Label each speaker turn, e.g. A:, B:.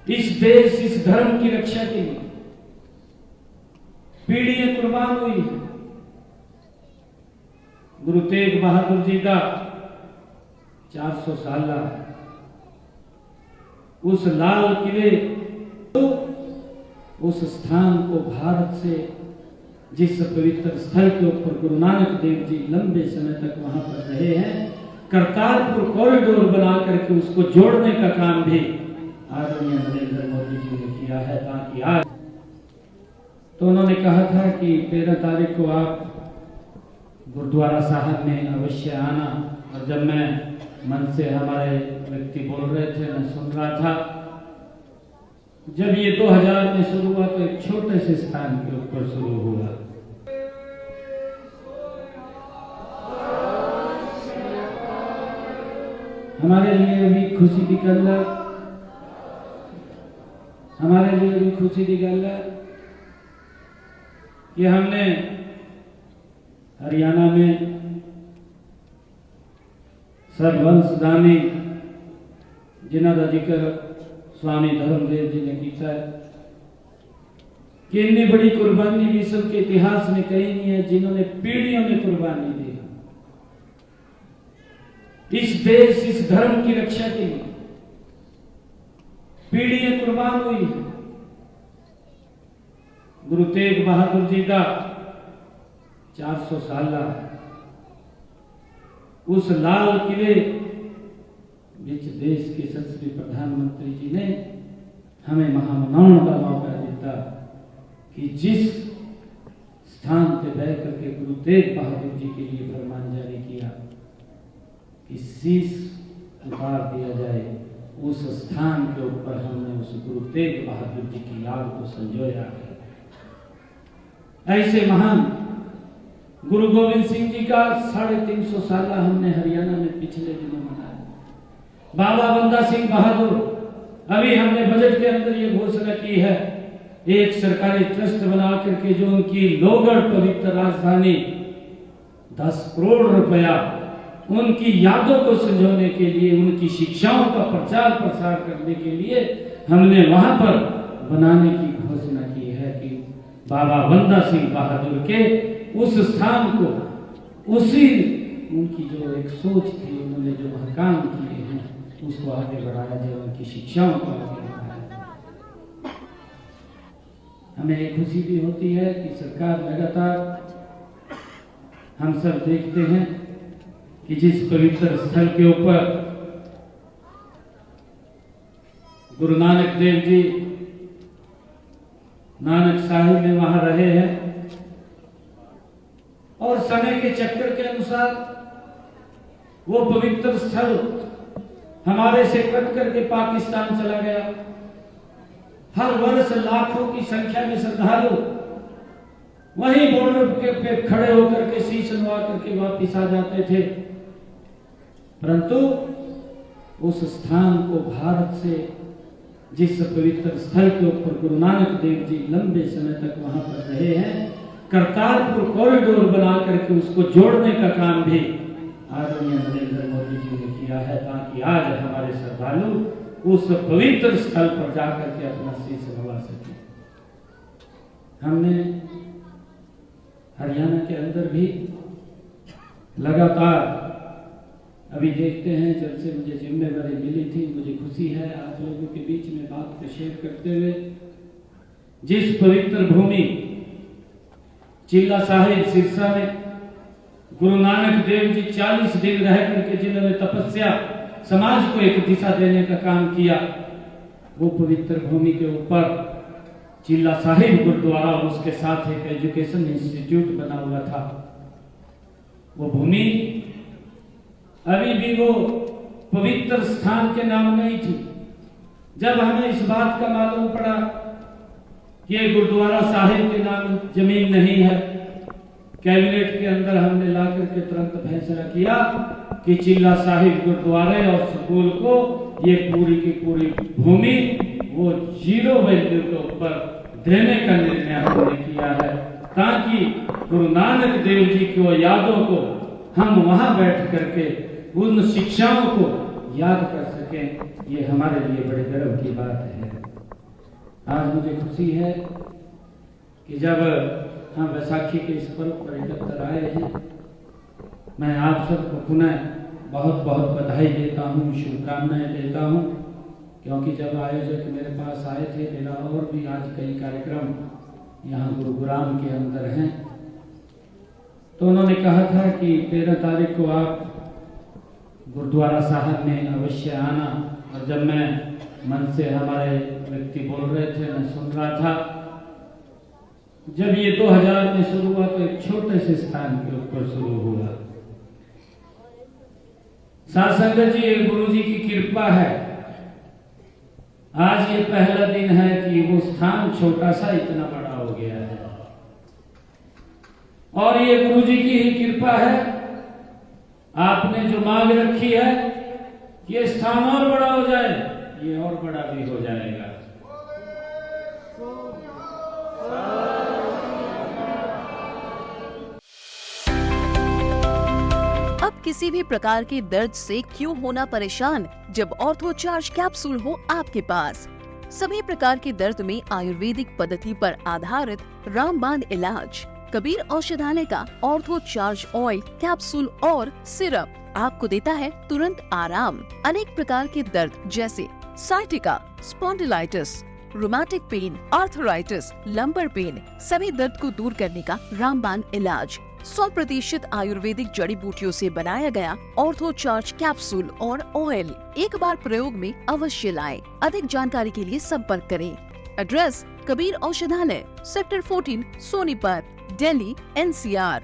A: इस देश, इस धर्म की रक्षा के लिए पीढ़ियां कुर्बान हुई। गुरु तेग बहादुर जी का 400 साल उस लाल किले, उस स्थान को भारत से, जिस पवित्र स्थल के ऊपर गुरु नानक देव जी लंबे समय तक वहां पर रहे हैं, करतारपुर कॉरिडोर बना करके उसको जोड़ने का काम भी आदरणीय नरेंद्र मोदी जी ने किया है। ताकि आज तो उन्होंने कहा था कि 13 तारीख को आप गुरुद्वारा साहब में अवश्य आना, और जब मैं मन से हमारे व्यक्ति बोल रहे थे, मैं सुन रहा था, जब ये 2000 में शुरू हुआ तो एक छोटे से स्थान के ऊपर शुरू हुआ। हमारे लिए भी खुशी की गल है, हमारे लिए भी खुशी की गल है कि हमने हरियाणा में सर्ववंशदानी जिन्हों का जिक्र स्वामी धर्मदेव जी ने किया है कि इतनी बड़ी कुर्बानी विश्व के इतिहास में कहीं नहीं है, जिन्होंने पीढ़ियों में कुर्बानी दी इस देश, इस धर्म की रक्षा के लिए पीढ़ियां कुर्बान हुई। गुरु तेग बहादुर जी का 400 साल उस लाल किले बीच देश के यशस्वी प्रधानमंत्री जी ने हमें महामनाओं का मौका दिया कि जिस स्थान पे बैठ करके गुरु तेग बहादुर जी के लिए फरमान जारी किया कि शीश उतार दिया जाए, उस स्थान के ऊपर हमने उस गुरु तेग बहादुर जी की याद को संजोया है। ऐसे महान गुरु गोविंद सिंह जी का 350 साल हमने हरियाणा में पिछले दिनों मनाया। बाबा बंदा सिंह बहादुर, अभी हमने बजट के अंदर ये घोषणा की है, एक सरकारी ट्रस्ट बना करके जो उनकी लोहगढ़ पवित्र राजधानी 10 करोड़ रुपया उनकी यादों को संजोने के लिए, उनकी शिक्षाओं का प्रचार प्रसार करने के लिए हमने वहां पर बनाने की घोषणा की है कि बाबा बंदा सिंह बहादुर के उस स्थान को, उसी उनकी जो एक सोच थी, उन्होंने जो वह काम किए हैं, उसको आगे बढ़ाया जाए, उनकी शिक्षाओं को आगे बढ़ाया जाए। हमें एक खुशी भी होती है कि सरकार लगातार, हम सब देखते हैं कि जिस पवित्र स्थल के ऊपर गुरु नानक देव जी नानक साहिब में वहां रहे हैं, और समय के चक्कर के अनुसार वो पवित्र स्थल हमारे से कट करके पाकिस्तान चला गया। हर वर्ष लाखों की संख्या में श्रद्धालु वहीं बॉर्डर पे खड़े होकर के शीश नवा करके वापिस आ जाते थे, परंतु उस स्थान को भारत से, जिस पवित्र स्थल के ऊपर गुरु नानक देव जी लंबे समय तक वहां पर रहे हैं, करतारपुर कॉरिडोर बना करके उसको जोड़ने का काम भी आदरणीय नरेंद्र मोदी जी ने किया है, ताकि आज हमारे श्रद्धालु उस पवित्र स्थल पर जाकर के अपना शीश नवा सके। हमने हरियाणा के अंदर भी लगातार अभी देखते हैं, जब से मुझे जिम्मेदारी मिली थी, मुझे खुशी है आप लोगों के बीच में बात को शेयर करते हुए, जिस पवित्र भूमि चिल्ला साहिब सिरसा में गुरु नानक देव जी 40 दिन रह करके जिन्होंने तपस्या समाज को एक दिशा देने का काम किया, वो पवित्र भूमि के ऊपर चिल्ला साहिब गुरुद्वारा और उसके साथ एक एजुकेशन इंस्टीट्यूट बना हुआ था। वो भूमि अभी भी वो पवित्र स्थान के नाम नहीं थी। जब हमें इस बात का मालूम पड़ा कि ये गुरुद्वारा साहिब के नाम जमीन नहीं है, कैबिनेट के अंदर हमने ला करके तुरंत फैसला किया कि चिल्ला साहिब गुरुद्वारे और स्कूल को ये पूरी की पूरी भूमि वो 0 वैल्यू के ऊपर देने का निर्णय हमने किया है, ताकि गुरु नानक देव जी की यादों को हम वहां बैठ करके, उन शिक्षाओं को, याद कर सकें, ये हमारे लिए बड़े गर्व की बात है। आज मुझे खुशी है कि जब हम वैसाखी के इस पर्व पर एकत्र आए हैं, मैं आप सबको पुनः बहुत बहुत बधाई देता हूँ, शुभकामनाएं देता हूँ, क्योंकि जब आयोजक मेरे पास आए थे, मेरा और भी आज कई कार्यक्रम यहाँ गुरुग्राम के अंदर हैं, तो उन्होंने कहा था कि 13 तारीख को आप गुरुद्वारा साहब में अवश्य आना। और जब मैं मन से हमारे व्यक्ति बोल रहे थे, मैं सुन रहा था, जब ये 2000 में शुरू हुआ तो एक छोटे से स्थान के ऊपर शुरू हुआ। साथ संगत जी, ये गुरु जी की कृपा है। आज ये पहला दिन है कि वो स्थान छोटा सा इतना बड़ा हो गया है, और ये गुरु जी की ही कृपा है। आपने जो मांग रखी है, ये स्थान और बड़ा हो जाए, ये और बड़ा भी हो जाएगा।
B: अब किसी भी प्रकार के दर्द से क्यों होना परेशान, जब ऑर्थोचार्ज कैप्सूल हो आपके पास। सभी प्रकार के दर्द में आयुर्वेदिक पद्धति पर आधारित रामबाण इलाज। कबीर औषधालय का ऑर्थोचार्ज ऑयल, कैप्सूल और सिरप आपको देता है तुरंत आराम। अनेक प्रकार के दर्द जैसे sciatica, spondylitis, rheumatic pain, arthritis, lumbar pain, सभी दर्द को दूर करने का रामबाण इलाज 100% आयुर्वेदिक जड़ी बूटियों से बनाया गया ऑर्थोचार्ज कैप्सूल और ऑयल एक बार प्रयोग में अवश्य लाएं। अधिक जानकारी के लिए संपर्क करें। एड्रेस: कबीर औषधालय, सेक्टर 14, सोनीपत, दिल्ली, NCR।